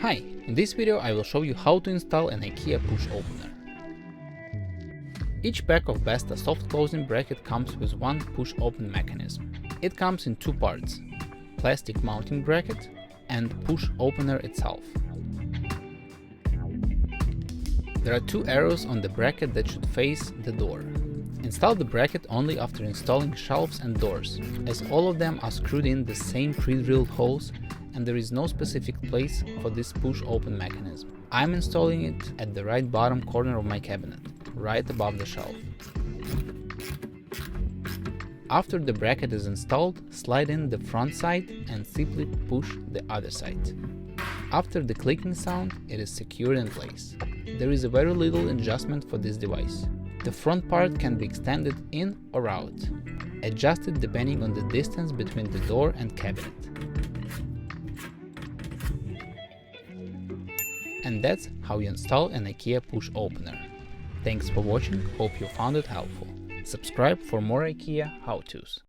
Hi, in this video I will show you how to install an IKEA push opener. Each pack of Besta soft closing bracket comes with one push open mechanism. It comes in two parts: plastic mounting bracket and push opener itself. There are two arrows on the bracket that should face the door. Install the bracket only after installing shelves and doors, as all of them are screwed in the same pre-drilled holes and there is no specific place for this push open mechanism. I'm installing it at the right bottom corner of my cabinet, right above the shelf. After the bracket is installed, slide in the front side and simply push the other side. After the clicking sound, it is secured in place. There is a very little adjustment for this device. The front part can be extended in or out, adjusted depending on the distance between the door and cabinet. And that's how you install an IKEA push opener. Thanks for watching, hope you found it helpful. Subscribe for more IKEA how-tos.